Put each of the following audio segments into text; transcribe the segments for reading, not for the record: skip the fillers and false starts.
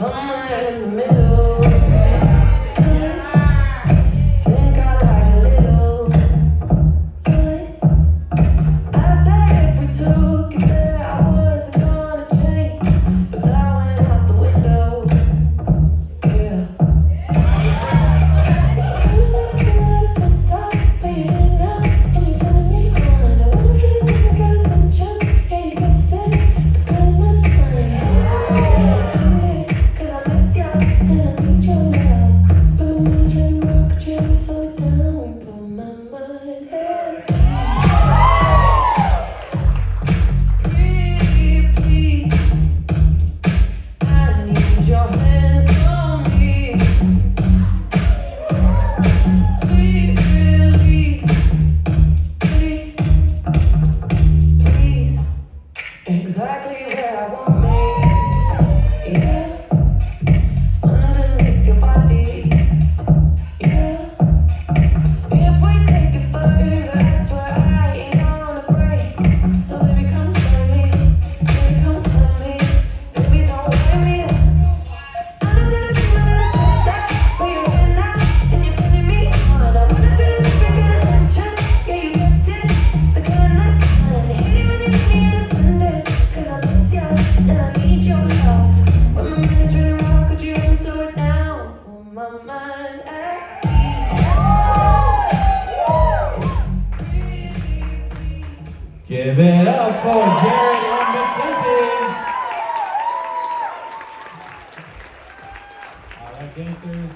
somewhere in the middle. Think I lied a little. I said if we took it there, I wasn't gonna change, but that went out the window. Yeah. So stop being now, and you're telling me on. I wanna feel it if I got attention. Yeah, you can say the good that's mine. Cause I miss you and I need your love. But my money's running low, could you help me slow it down? Put my mind at pretty please. I need your hands on me. Sweet relief, pretty please. Exactly where I want me. Yeah. Underneath your body. Yeah. If we take it further, I swear I ain't gonna break. So baby, come find me. Baby, come find me. Baby, don't wake me up. I know that I seem a little stressed out, but you're here now, and you're turning me on. I wanna feel it if you get attention. Yeah, you guessed it, the kind that's fun. Hate it when you leave me unattended, cause I miss you and I need your love. When my mind is running wild, could you help me slow it down? Pull my mind at Give it up for Jared and McKenzie. All right, gangsters,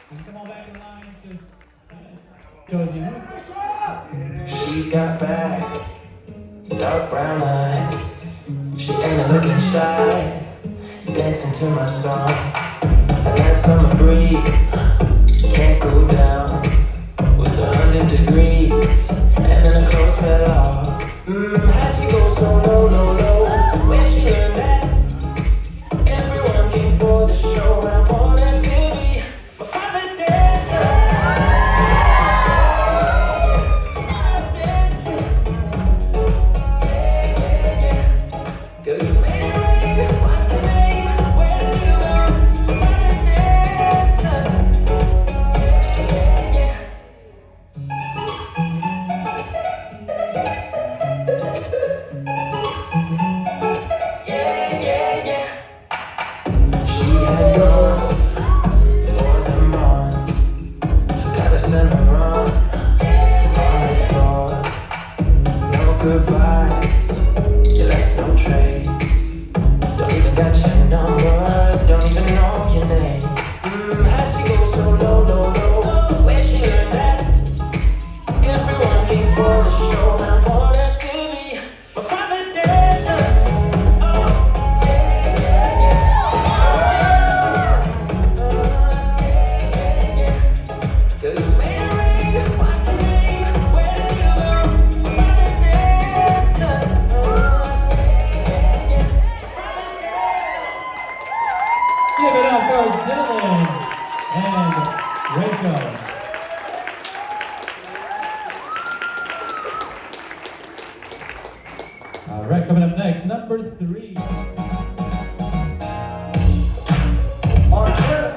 can you come on back in line? She's got bad, dark brown eyes. She ain't looking shy, dancing to my song. I got summer breeze, can't go down. Was 100 degrees, and then the clothes fell off. How'd she go so low, low, low? Where'd she learn that? Everyone came for the show, and I bought that TV. My private dancer. Girl, you made it rain. What's your name? Where did you go? Private dancer. She had gone before them on. Forgot to send her on the floor. No goodbyes, you left no trace. Don't even got your number, don't even know your name. How'd she go so low, low, low? Where'd she learn that? Everyone came for the show, now for that TV. My private dancer. Girl, you made it rain. What's your name? Where did you go? Private dancer. Private dancer. Give it up for Dylan and Rachel. All right, coming up next, number 3. On trip.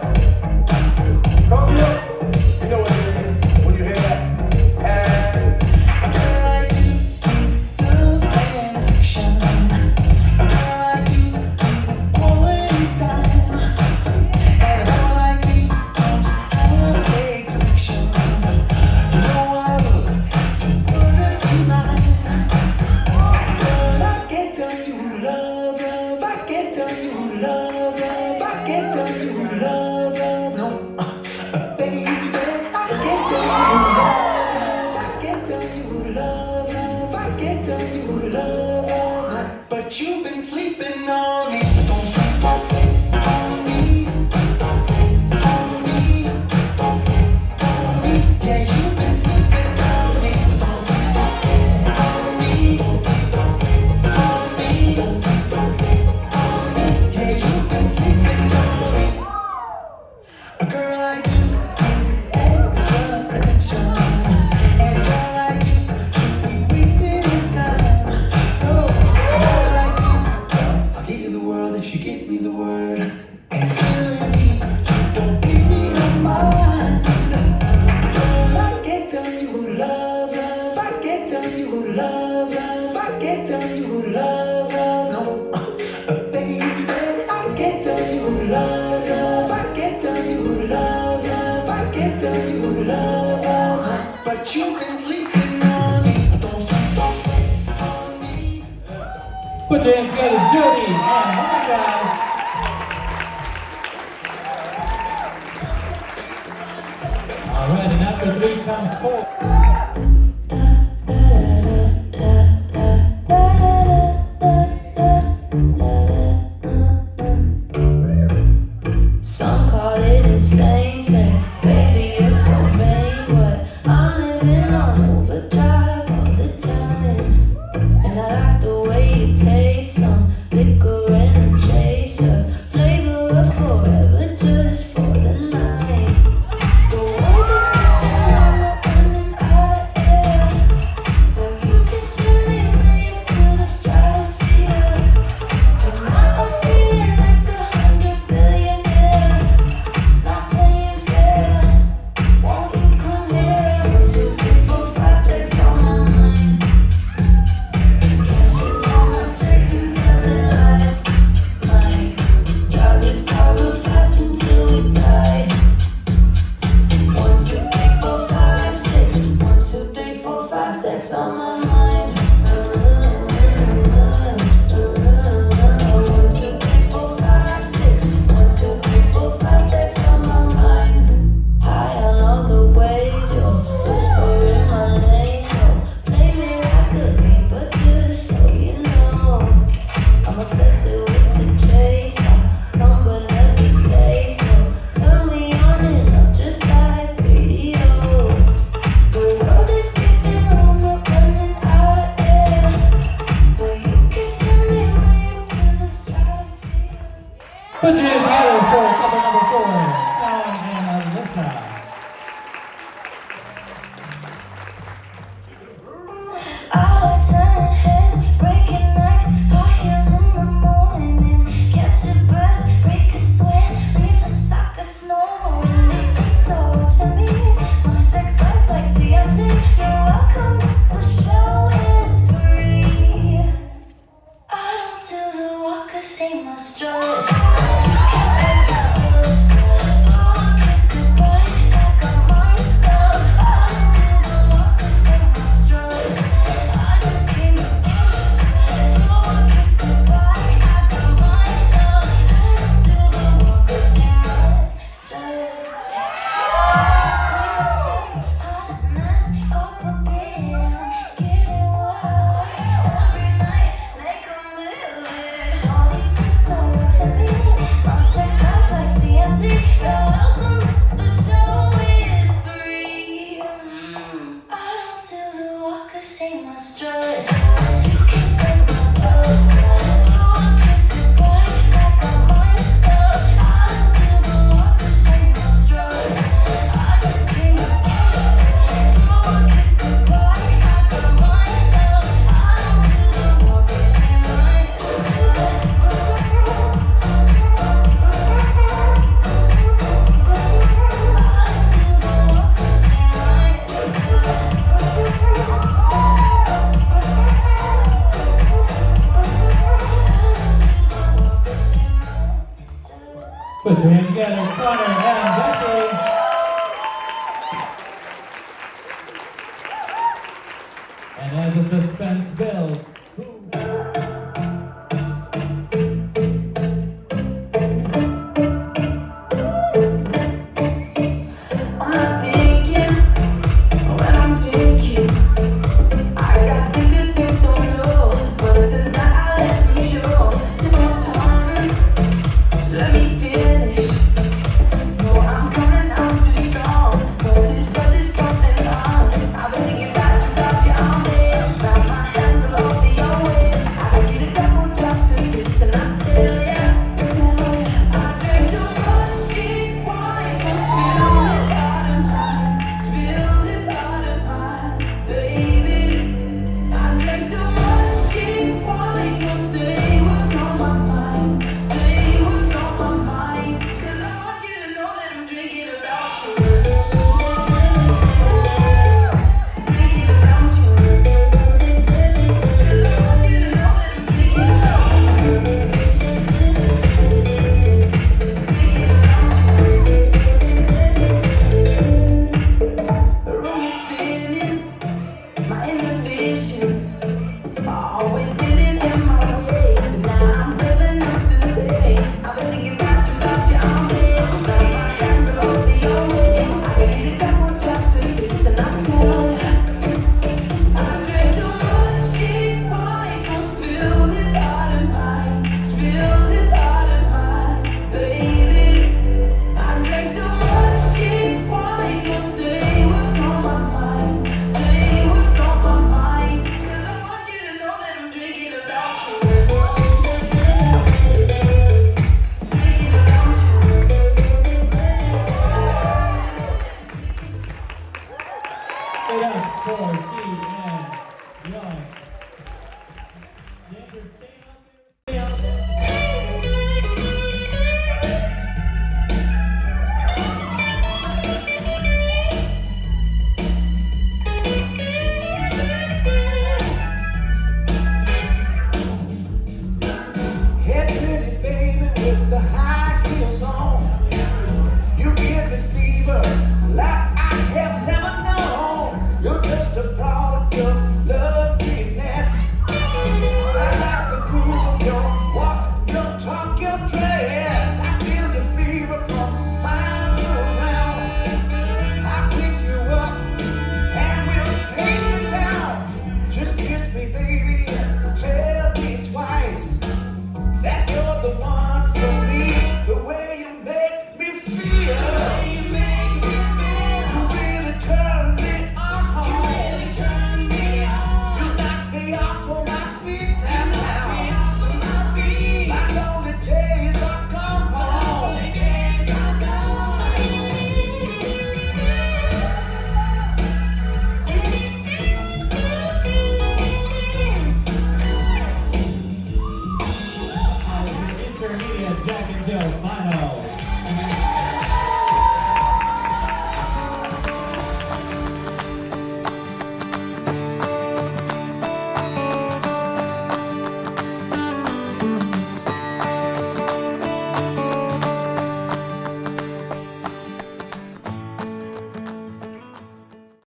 Come here. You know what it is when you hear that. And a girl like you needs love and affection. A girl like you needs quality time. And a girl like me knows how to take directions. You know I would if you wouldn't be mine. Girl, I can't tell you love, love. I can't tell you love, love. I can't tell you love, love. No. Baby, I can't tell you love, I can't tell you love, I can't tell you love, but you've been sleeping on me. Don't sleep on me. Don't sleep on me. Don't sleep on me. Yeah, you've been sleeping on me. Don't sleep on me. Don't sleep on me. Don't sleep on me. Yeah, you've been sleeping on me. A girl like you needs extra attention, and a girl like you should be wasting your time. No, a girl like you Put your hands together, Jody and Monica. All right, and after 3 comes 4. Some call it insane, say, baby, you're so vain, but I'm living on overdrive all the time. And I like the way you taste, some liquor and a chaser, flavor of forever just for the night. The world is getting on, running out of air, but you can send me way up to the stratosphere. Tonight I'm feeling like 100 billionaire, not playing fair. Won't you come here? 1, 2, 3, 4, 5, 6 on my mind. Cashing all my checks and telling lies. Might drive this car real fast until we die. 1, 2, 3, 4, 5, 6. 1, 2, 3, 4, 5, 6 on my mind. 1, 2, 3, 4, 5, 6. 1, 2, 3, 4, 5, 6 on my mind. High on all the ways you're whispering my name. So play me like a game, but just so you know, I'm obsessed with the chase. I come but never stay, so turn me on and up just like radio. The world is getting on, we're running out of air, but you can send me way up to the stratosphere. Put your hands together for couple number 4, Colin and Alyssa. I turn heads, breaking necks, high heels in the morning, catch your breath, break a sweat, leave the soccer snowing. These things are watching me, my sex life like TMZ. You're welcome, the show is free. I don't do the walk or see my strut. You can say my ghost, oh, kiss goodbye, I got mine now. I don't do the walk or see my strut. I just came to kiss, oh, kiss goodbye, I got mine now. I don't do the walk or see my strut. Hot mess, God forbid, I'm getting what I like every night, make 'em live it. All these things are watching me, my sex life like TMZ. You're welcome, the show is free. I don't do the walk or see my strut. You can suck my toes, oh, kiss goodbye, I got mine now. I don't do the walk or see my strut. I just came to kiss, oh, kiss goodbye, I got mine now. I don't do the walk or see my strut. Put your hands together, Connor and Becky. And as the suspense builds, I'm not thinking when I'm drinking. I got secrets you don't know, but tonight I let them show. Take my time, so let me finish. No, I'm coming out too strong, but this buzz is coming on. I've been thinking about you all day. Wrap my hands all over your waist. I just need a couple drops of this, and I tell ya, I drink too much cheap wine, 'cause spill this heart of mine, spill this heart of mine, baby. I drink too much cheap wine, don't say what's on my mind, say what's on my mind, 'cause I want you to know that I'm drinking about you. Drinking about you. 'Cause I want you to know that I'm drinking about you. The room is spinning, my inhibitions are always getting in my